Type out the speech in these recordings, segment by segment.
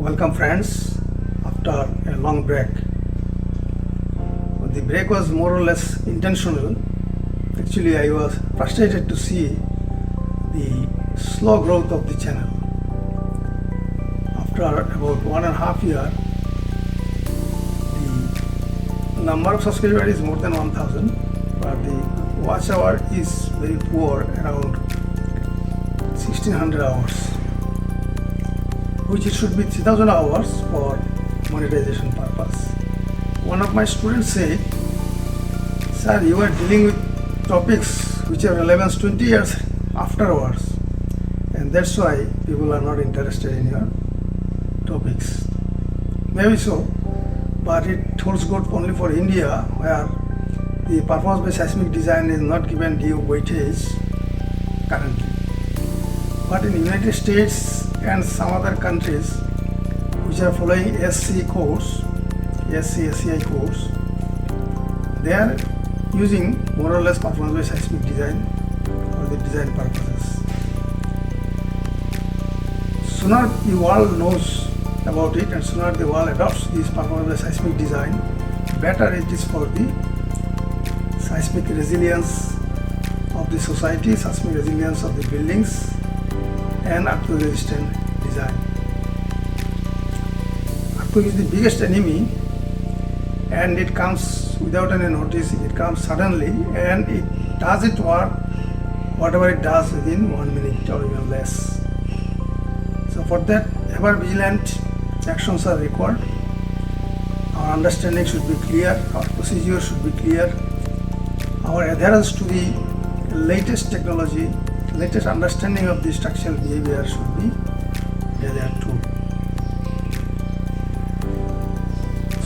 Welcome friends, after a long break. The break was more or less intentional. Actually, I was frustrated to see the slow growth of the channel. After about 1.5 years, the number of subscribers is more than 1000, but the watch hour is very poor, around 1600 hours, which it should be 3000 hours for monetization purpose. One of my students said, "Sir, you are dealing with topics which are relevant 20 years afterwards, and that's why people are not interested in your topics." Maybe so, but it holds good only for India, where the performance-based seismic design is not given due weightage currently. But in United States and some other countries which are following SCI course, they are using more or less performance-based seismic design for the design purposes. Sooner the world knows about it and sooner the world adopts this performance-based seismic design, better it is for the seismic resilience of the society, seismic resilience of the buildings, and earthquake resistant design. Earthquake is the biggest enemy, and it comes without any notice. It comes suddenly, and it doesn't work whatever it does within 1 minute or even less. So for that, ever vigilant actions are required. Our understanding should be clear, our procedure should be clear, our adherence to the latest technology, latest understanding of the structural behavior should be there too.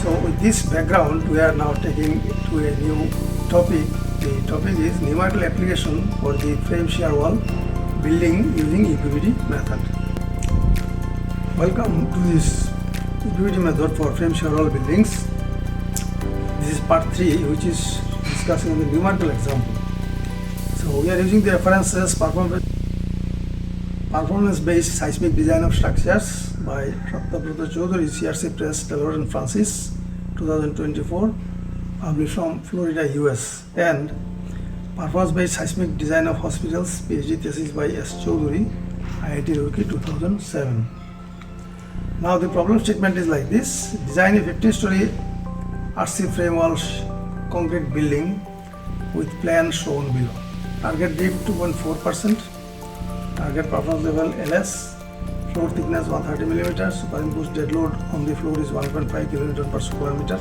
So with this background, we are now taking to a new topic. The topic is numerical application for the frame shear wall building using UPBD method. Welcome to this UPBD method for frame shear wall buildings. This is part 3, which is discussing the numerical example. So we are using the references performance-based seismic design of structures by Satyabrata Choudhury, CRC Press, Taylor and Francis, 2024, published from Florida, US, and performance-based seismic design of hospitals, PhD thesis by S. Choudhury, IIT Roorkee, 2007. Now the problem statement is like this: design a 15-story RC frame wall concrete building with plan shown below. Target depth 2.4%, target performance level LS, floor thickness 130 mm, superimposed dead load on the floor is 1.5 kN per square meter.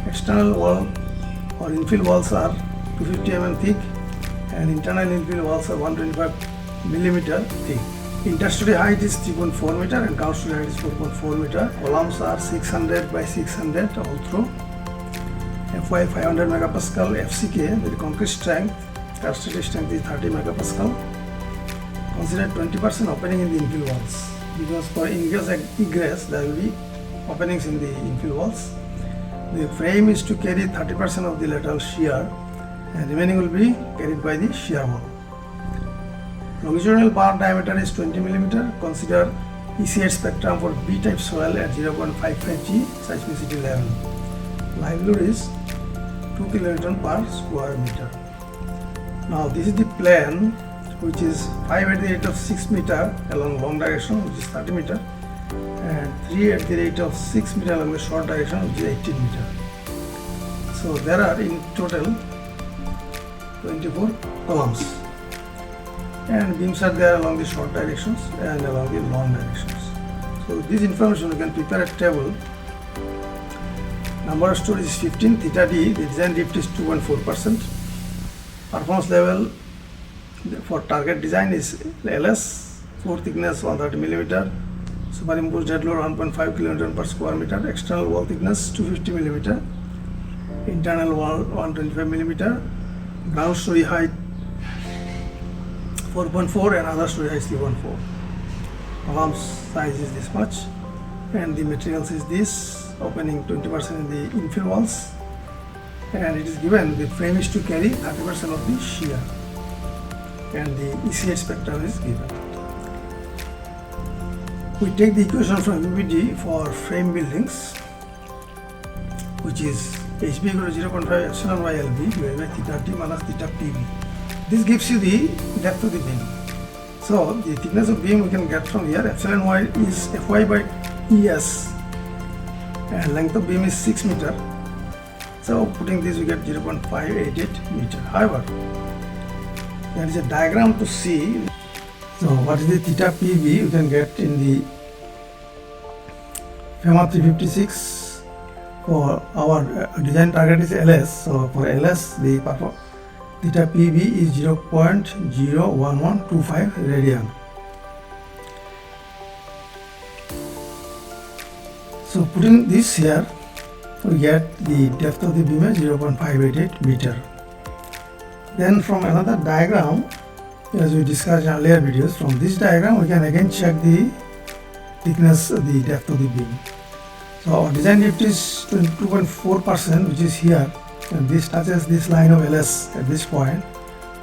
External wall or infill walls are 250 mm thick and internal infill walls are 125 mm thick. Interstory height is 3.4 meter and ground story height is 4.4 meter. Columns are 600 by 600 all through. FY 500 megapascal, FCK, the concrete strength, capacity strength is 30 megapascal. Consider 20% opening in the infill walls, because for ingress and egress there will be openings in the infill walls. The frame is to carry 30% of the lateral shear and remaining will be carried by the shear wall. Longitudinal bar diameter is 20 mm. Consider ECH spectrum for B-type soil at 0.55 G seismicity level. Live load is 2 kN per square meter. Now this is the plan, which is 5 at the rate of 6 meter along long direction, which is 30 meter, and 3 at the rate of 6 meter along the short direction, which is 18 meter. So there are in total 24 columns, and beams are there along the short directions and along the long directions. So this information you can prepare a table. Number of stories is 15, theta d, the design depth is 2.4%. Performance level for target design is LS, floor thickness 130 mm, superimposed dead load 1.5 kN per square meter, external wall thickness 250 mm, internal wall 125 mm, ground story height 4.4 and other story height is 3.4. Column size is this much, and the materials is this, opening 20% in the infill walls, and it is given the frame is to carry 30% of the shear, and the ECH spectrum is given. We take the equation from UPBD for frame buildings, which is HB equal to 0.5 epsilon y LB divided by theta t minus theta PB. This gives you the depth of the beam. So the thickness of beam we can get from here. Epsilon y is Fy by Es, and length of beam is 6 meter. So putting this we get 0.588 meter. However, there is a diagram to see. So what is the theta PB you can get in the FEMA 356. For our design target is LS. So for LS the theta PB is 0.01125 radian. So putting this here, we get the depth of the beam as 0.588 meter. Then from another diagram, as we discussed in earlier videos, from this diagram we can again check the thickness, the depth of the beam. So our design depth is 22.4%, which is here, and this touches this line of LS at this point,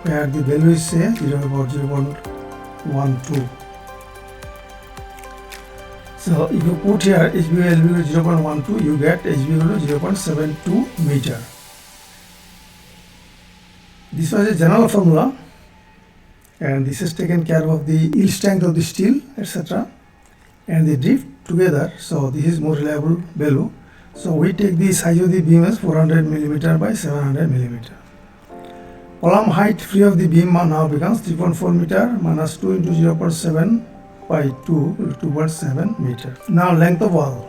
where the value is say 0.12. So if you put here HB LB to 0.12, you get HB to 0.72 meter. This was a general formula, and this has taken care of the yield strength of the steel, etc., and the drift together. So this is more reliable value. So we take the size of the beam as 400 mm by 700 mm. Column height free of the beam now becomes 3.4 meter minus 2 into 0.7 by 2 is 2.7 meter. Now length of wall.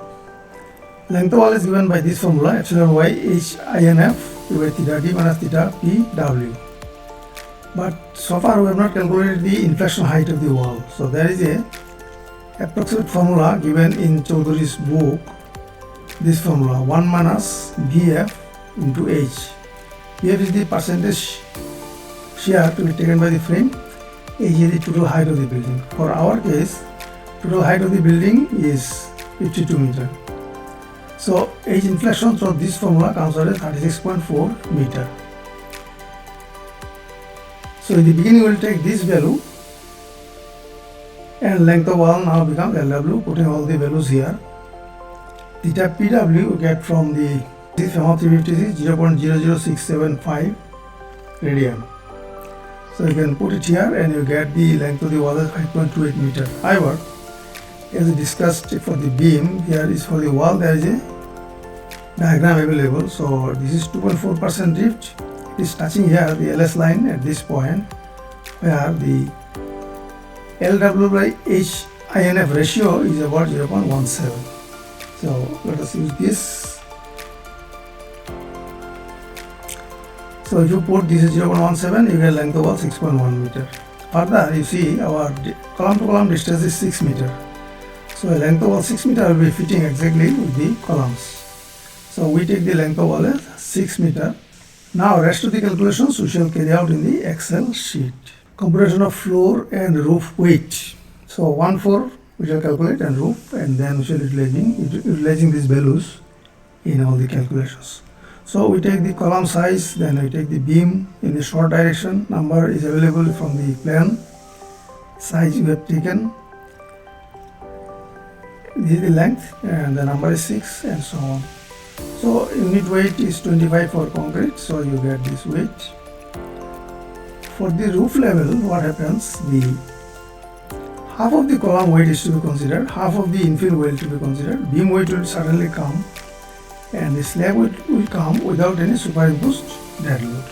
Length of wall is given by this formula, epsilon y HINF by theta d minus theta PW. But so far we have not calculated the inflection height of the wall. So there is a approximate formula given in Choudhury's book. This formula 1 minus VF into H. VF is the percentage shear to be taken by the frame. H is the total height of the building. For our case, total height of the building is 52 meter. So H inflection through this formula comes out as 36.4 meter. So in the beginning we will take this value, and length of wall now becomes LW, putting all the values here. Theta PW we get from the FEMA 356 0.00675 radian. So you can put it here and you get the length of the wall as 5.28 meter. However, as we discussed for the beam, here is for the wall there is a diagram available. So this is 2.4% drift. It is touching here the LS line at this point, where the LW by HINF ratio is about 0.17. So let us use this. So if you put this is 0.17, you get length of wall 6.1 meter. Further, you see our column to column distance is 6 meter. So a length of wall 6 meter will be fitting exactly with the columns. So we take the length of wall as 6 meter. Now rest of the calculations we shall carry out in the Excel sheet. Computation of floor and roof weight. So 1/4 we shall calculate, and roof, and then we shall utilizing these values in all the calculations. So we take the column size, then we take the beam in the short direction. Number is available from the plan. Size we have taken. This is the length, and the number is 6, and so on. So unit weight is 25 for concrete, so you get this weight. For the roof level, what happens? The half of the column weight is to be considered, half of the infill weight to be considered. Beam weight will certainly come, and the slab weight will come without any superimposed dead load.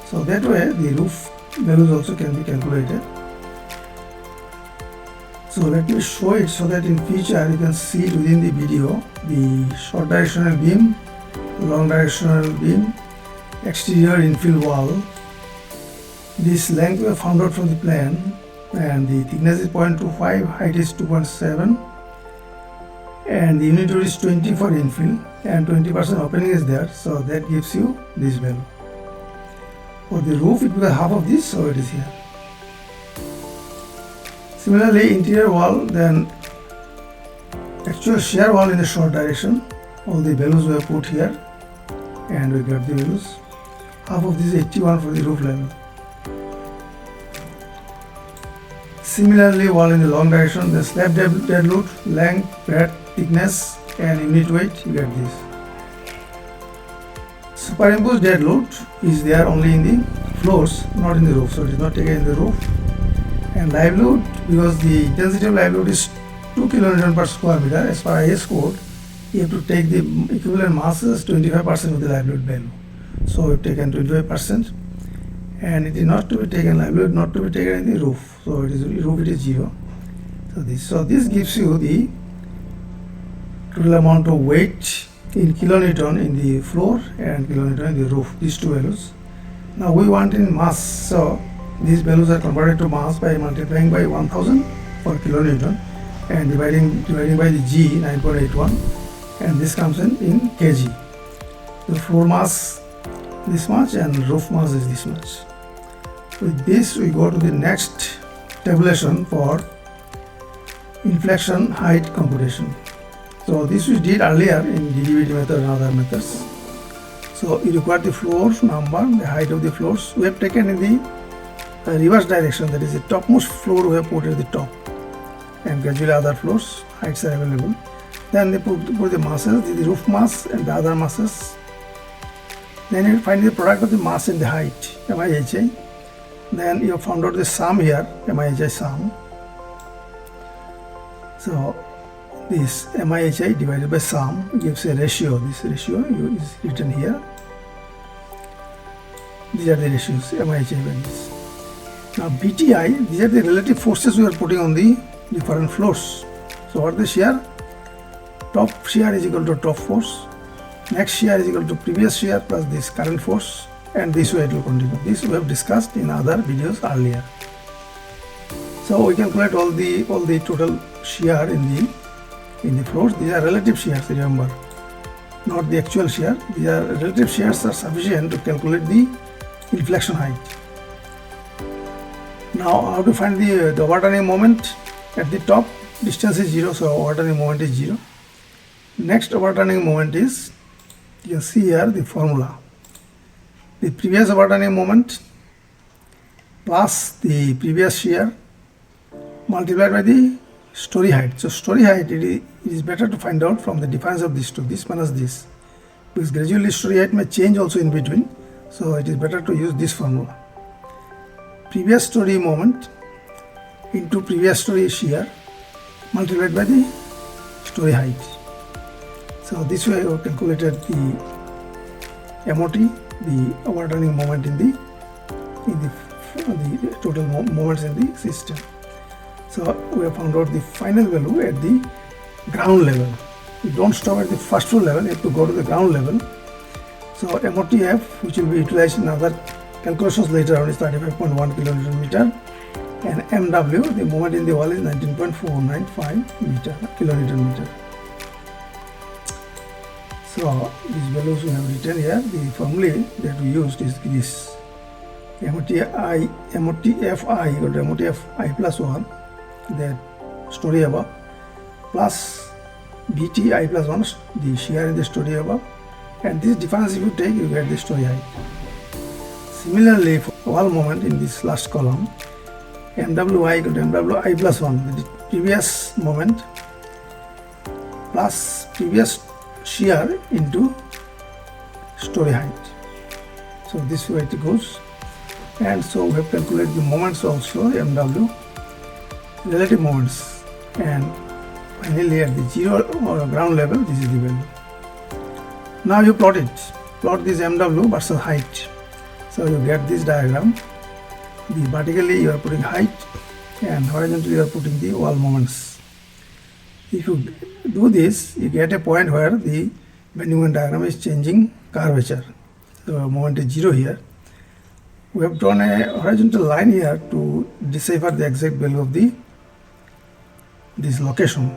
So that way the roof values also can be calculated. So let me show it so that in future you can see it within the video. The short directional beam, long directional beam, exterior infill wall. This length we have found out from the plan, and the thickness is 0.25, height is 2.7, and the unit weight is 20 for infill, and 20% opening is there, so that gives you this value. For the roof, it will be half of this, so it is here. Similarly, interior wall, then actual shear wall in the short direction, all the values we have put here, and we got the values. Half of this is 81 for the roof level. Similarly, while in the long direction, the slab dead load, length, breadth, thickness, and unit weight, you get this. Superimposed dead load is there only in the floors, not in the roof, so it is not taken in the roof. And live load, because the intensity of live load is 2 kN per square meter, as per IS code, you have to take the equivalent masses 25% of the live load value. So we have taken 25%, and it is not to be taken live load, not to be taken in the roof. So it is roof, it is 0. So this gives you the total amount of weight in kilonewton in the floor and kilonewton in the roof, these two values. Now we want in mass, so these values are converted to mass by multiplying by 1000 for kilonewton and dividing by the G, 9.81, and this comes in kg. The floor mass this much and roof mass is this much. With this we go to the next tabulation for inflection height computation. So this we did earlier in DDBT method and other methods. So you require the floor number, the height of the floors. We have taken in the reverse direction, that is the topmost floor we have put at the top, and gradually other floors heights are available. Then they put the masses, the roof mass and the other masses. Then you find the product of the mass and the height, MIHI. Then you have found out the sum here, MIHI sum. So this MIHI divided by sum gives a ratio. This ratio is written here. These are the ratios, MIHI values. Now BTI, these are the relative forces we are putting on the different floors. So what is the shear? Top shear is equal to top force. Next shear is equal to previous shear plus this current force, and this way it will continue. This we have discussed in other videos earlier. So we calculate all the total shear in the floors. These are relative shears, remember, not the actual shear. These are relative shears are sufficient to calculate the inflection height. Now how to find the overturning moment? At the top distance is 0, so overturning moment is 0. Next overturning moment is, you can see here the formula. The previous overturning moment plus the previous shear multiplied by the story height. So story height, it is better to find out from the difference of these two, this minus this, because gradually story height may change also in between, so it is better to use this formula. Previous story moment into previous story shear multiplied by the story height. So this way I have calculated the MOT, the overturning moment in the total moments in the system. So we have found out the final value at the ground level. We don't stop at the first floor level, you have to go to the ground level. So MOTF, which will be utilized in other calculations later on, is 35.1 kN, and MW, the moment in the wall, is 19.495 kN. So these values we have written here. The formula that we used is this: MOTFI equal to MOTFI plus 1, the story above, plus BTI plus 1, the shear in the story above, and this difference if you take, you get the story height. Similarly, for wall moment in this last column, MWI equal to MWI plus 1, the previous moment plus previous shear into story height. So this way it goes, and so we have calculated the moments also, MW, relative moments, and finally at the zero or ground level, this is the value. Now you plot this MW versus height. So you get this diagram. The vertically you are putting height and horizontally you are putting the wall moments. If you do this, you get a point where the bending moment diagram is changing curvature. The moment is 0 here. We have drawn a horizontal line here to decipher the exact value of this location.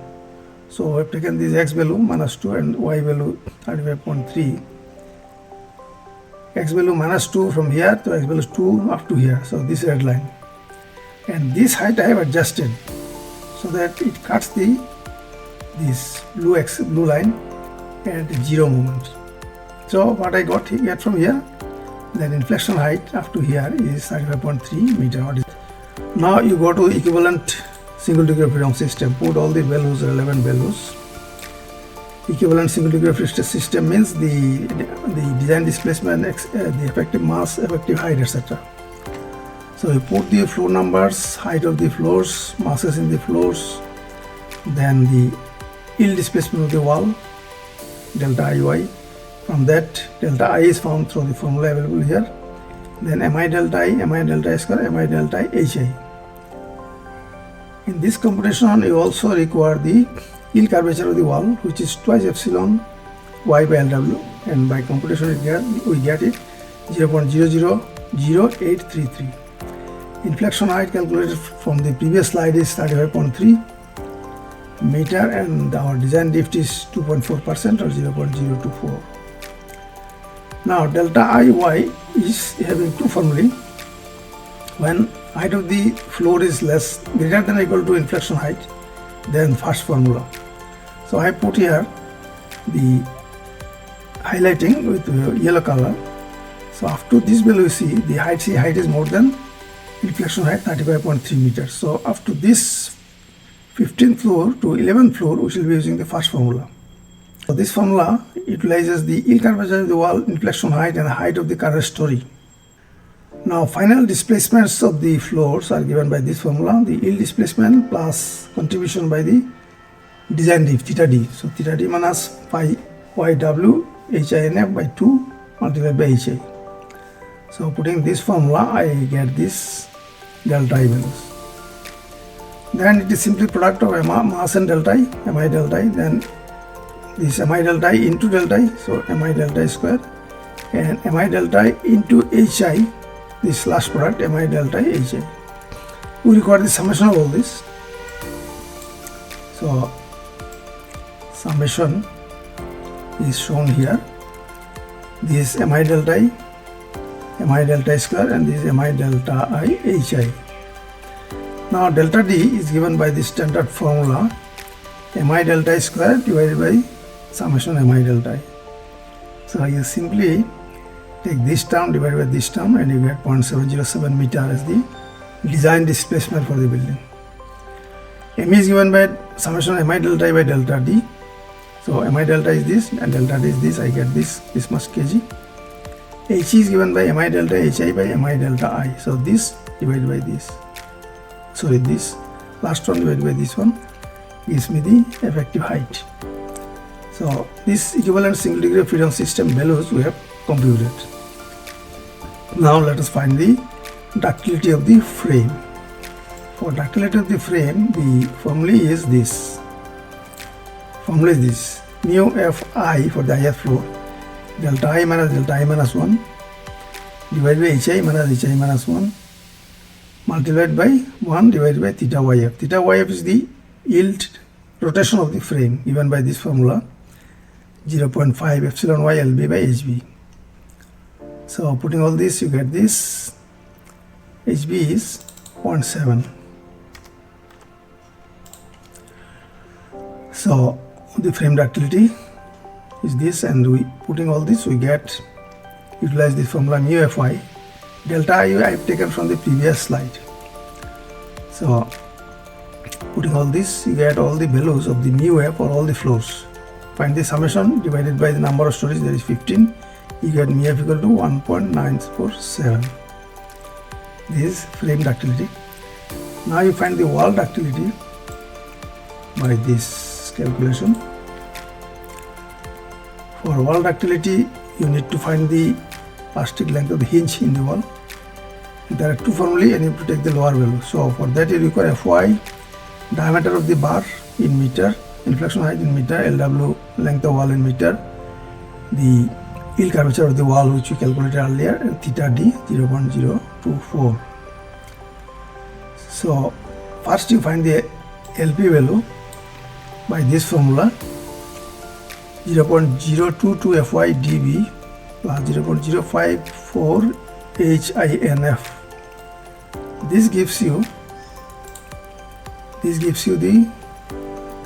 So we have taken this x value -2 and y value 35.3. X value -2 from here to x value 2 up to here. So this red line. And this height I have adjusted so that it cuts this blue line at 0 moment. So what I get from here, that inflection height up to here is 35.3 meter. Now you go to equivalent single degree of freedom system, put all the values, relevant values. Equivalent single degree of freedom system means the design displacement, the effective mass, effective height, etc. So you put the floor numbers, height of the floors, masses in the floors, then the yield displacement of the wall, delta IY. From that, delta I is found through the formula available here. Then mi delta I, mi delta I square, mi delta I HI. In this computation, you also require the yield curvature of the wall, which is twice epsilon y by LW, and by computation we get it 0.000833. Inflection height calculated from the previous slide is 35.3 meter, and our design drift is 2.4% or 0.024. Now delta IY is having two formulae. When height of the floor is greater than or equal to inflection height, then first formula. So I put here the highlighting with yellow color. So after this value, you see the height is more than inflection height, 35.3 meters. So after this 15th floor to 11th floor, we shall be using the first formula. So this formula utilizes the yield curvature of the wall, inflection height, and the height of the curved story. Now final displacements of the floors are given by this formula, the yield displacement plus contribution by the design drift, theta d. So theta d minus pi yw hinf by 2 multiplied by hi. So putting this formula, I get this delta I values. Then it is simply product of mass and delta I, mi delta I, then this mi delta I into delta I, so mi delta I square, and mi delta I into hi, this last product mi delta I hi. We require the summation of all this. So summation is shown here. This mi delta I square, and this mi delta I hi. Now delta D is given by the standard formula mi delta I square divided by summation mi delta I. So you simply take this term divided by this term, and you get 0.707 meter as the design displacement for the building. M is given by summation mi delta I by delta D. So mi delta is this and delta D is this, I get this much kg. H is given by mi delta hi by mi delta I. So this divided by this. Sorry, this last one divided by this one gives me the effective height. So this equivalent single degree of freedom system values we have computed. Now let us find the ductility of the frame. For ductility of the frame, the formula is this. Formula is this: mu Fi for the ith floor, delta I minus 1 divided by hi minus 1 multiplied by 1 divided by theta yf. Theta yf is the yield rotation of the frame given by this formula, 0.5 epsilon y lb by hb. So putting all this, you get this. hb is 0.7. So the frame ductility is this, and we putting all this, we get utilize this formula mu Fi. Delta I have taken from the previous slide. So putting all this, you get all the values of the mu F for all the floors. Find the summation divided by the number of stories, that is 15. You get mu F equal to 1.947. This is frame ductility. Now you find the wall ductility by this calculation. For wall ductility, you need to find the plastic length of the hinge in the wall. There are two formulae, and you have to take the lower value. So for that you require Fy, diameter of the bar in meter, inflection height in meter, Lw, length of wall in meter, the yield curvature of the wall which we calculated earlier, and theta d 0.024. So first you find the LP value by this formula, 0.022 Fy dB plus 0.054 hinf. This gives you the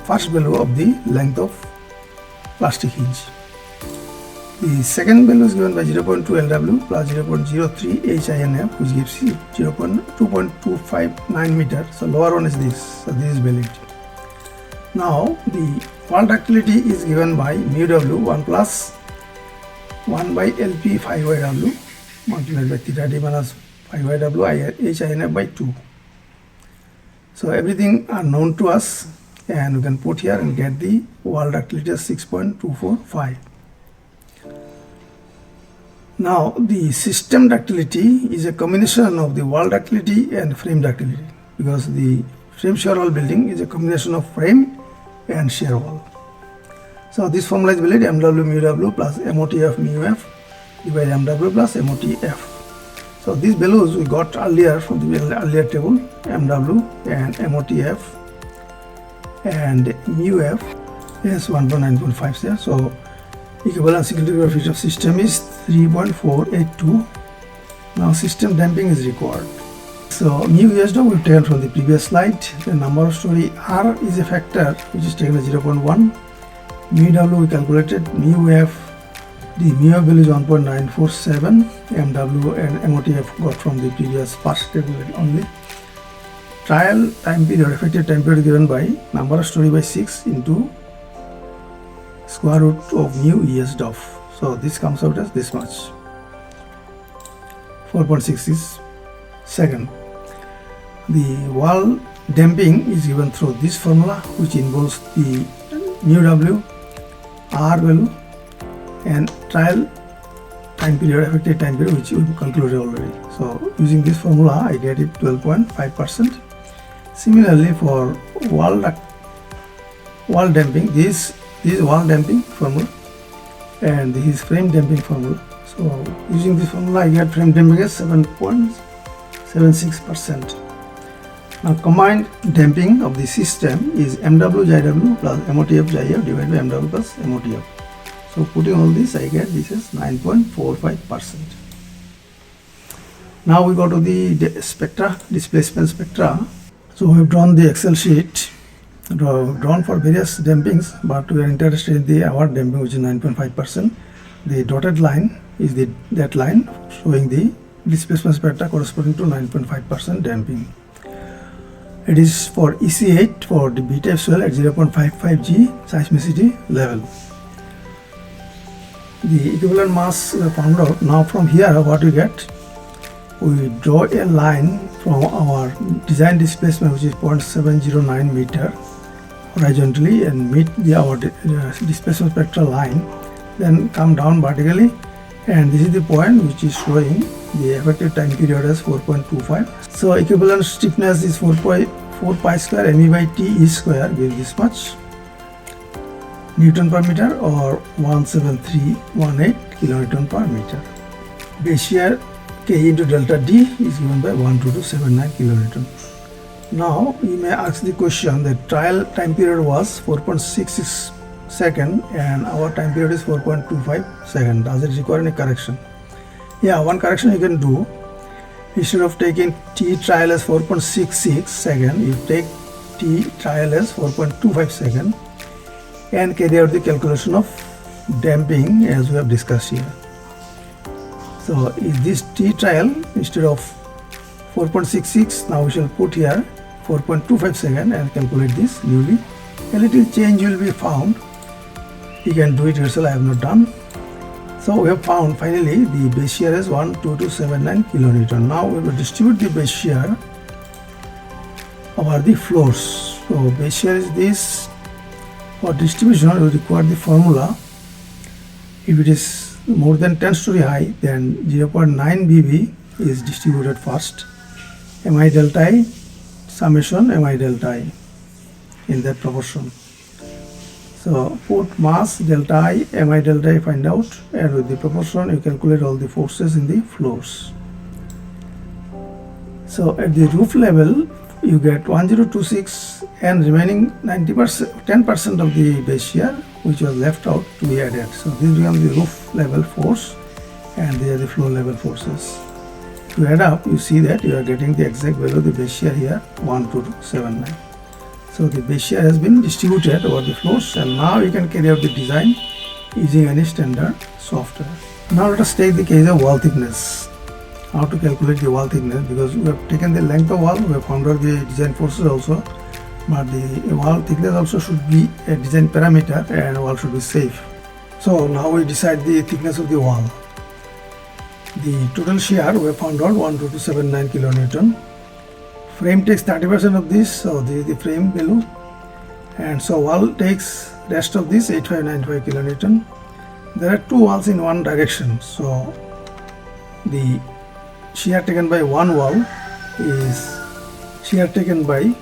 first value of the length of plastic hinge. The second value is given by 0.2 LW plus 0.03 HINF, which gives you 2.259 meter. So lower one is this. So this is valid. Now the wall ductility is given by mu W 1 plus 1 by LP 5YW multiplied by theta d minus 5YW HINF by 2. So everything are known to us, and we can put here and get the wall ductility as 6.245. Now the system ductility is a combination of the wall ductility and frame ductility, because the frame shear wall building is a combination of frame and shear wall. So this formula is valid: MW mu W plus MOTF mu F divided MW plus MOTF. So these values we got earlier from the earlier table, MW and MOTF and mu F is 1.9.5 here. So equivalent security coefficient of system is 3.482. Now system damping is required. So mu USD we have taken from the previous slide. The number of story R is a factor which is taken as 0.1. Mu W we calculated. Mu F, the mu F value is 1.947. MW and MOTF got from the previous past table only. Trial time period, effective time period given by number of story by 6 into square root of mu ESD. So this comes out as this much. 4.6 seconds. The wall damping is given through this formula, which involves the mu W, R value, and trial time period, effective time period, which we calculated already. So using this formula, I get it 12.5%. Similarly, for wall damping, this is wall damping formula, and this is frame damping formula. So using this formula, I get frame damping as 7.76%. Now combined damping of the system is MW JW plus MOTF JF divided by MW plus MOTF. So putting all this, I get this is 9.45%. Now we go to the spectra, displacement spectra. So we have drawn the Excel sheet, drawn for various dampings, but we are interested in the our damping, which is 9.5%. The dotted line is that line showing the displacement spectra corresponding to 9.5% damping. It is for EC8 for the B-type soil at 0.55 G seismicity level. The equivalent mass we have found out. Now from here what we get, we draw a line from our design displacement, which is 0.709 meter horizontally, and meet our displacement spectral line, then come down vertically, and this is the point which is showing the effective time period as 4.25. So equivalent stiffness is 4 pi square ME by T E square gives this much Newton per meter, or 17318 kilonewton per meter. Base shear K into delta D is given by 12279 kilonewton. Now you may ask the question, the trial time period was 4.66 second and our time period is 4.25 second. Does it require any correction? Yeah, one correction you can do. Instead of taking T trial as 4.66 second, you take T trial as 4.25 second and carry out the calculation of damping as we have discussed here. So is this T trial, instead of 4.66, now we shall put here 4.25 second and calculate this. Usually a little change will be found. You can do it yourself, I have not done. So we have found finally the base shear is 12279 kilonewton. Now we will distribute the base shear over the floors. So base shear is this. For distribution we require the formula. If it is more than 10 story high, then 0.9 BB is distributed first. Mi delta I summation Mi delta I in that proportion. So put mass delta I, Mi delta I find out, and with the proportion you calculate all the forces in the floors. So at the roof level you get 1026 and remaining 90%, 10% of the base shear which was left out to be added. So this becomes the roof level force and these are the floor level forces. To add up, you see that you are getting the exact value of the base shear here, 12279. So the base shear has been distributed over the floors, and now you can carry out the design using any standard software. Now let us take the case of wall thickness. How to calculate the wall thickness, because we have taken the length of wall, we have found out the design forces also, but the wall thickness also should be a design parameter and wall should be safe. So now we decide the thickness of the wall. The total shear we have found out 12279 kilonewton. Frame takes 30% of this, so this is the frame value, and so wall takes rest of this 8595 kilonewton. There are two walls in one direction, so the shear taken by one wall is shear taken by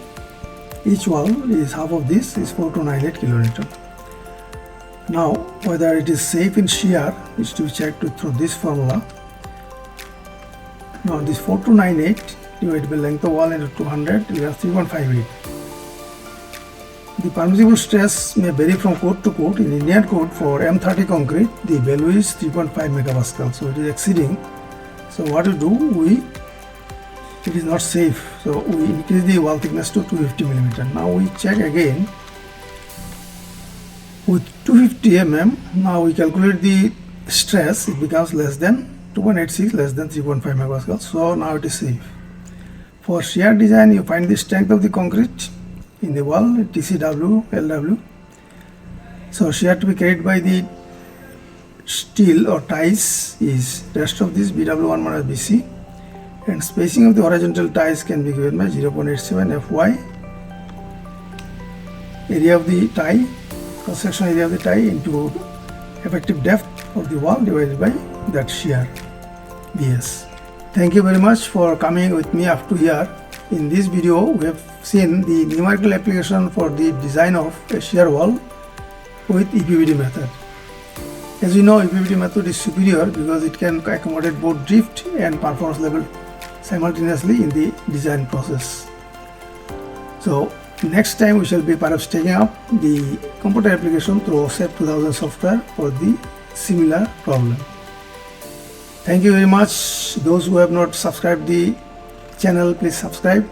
each wall is half of this is 4298 kilonewton. Now whether it is safe in shear is to be checked through this formula. Now this 4298 divided by length of wall into 200 we have 3.58. The permissible stress may vary from code to code. In Indian code for M30 concrete the value is 3.5 megapascal, so it is exceeding. So what we do, it is not safe, so we increase the wall thickness to 250 millimeter. Now we check again with 250 mm. Now we calculate the stress, it becomes less than 2.86, less than 3.5 megapascal. So now it is safe. For shear design, you find the strength of the concrete in the wall, TCW, LW. So shear to be carried by the steel or ties is rest of this BW1 minus BC, and spacing of the horizontal ties can be given by 0.87 Fy. Area of the tie, cross-section area of the tie into effective depth of the wall divided by that shear, BS. Thank you very much for coming with me up to here. In this video we have seen the numerical application for the design of a shear wall with UPBD method. As you know, UPBD method is superior because it can accommodate both drift and performance level simultaneously in the design process. So next time we shall be perhaps taking up the computer application through SAP 2000 software for the similar problem. Thank you very much. Those who have not subscribed the channel, please subscribe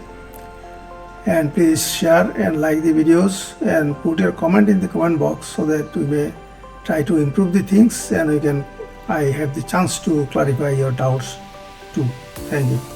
and please share and like the videos and put your comment in the comment box so that we may try to improve the things and I have the chance to clarify your doubts too. Thank you.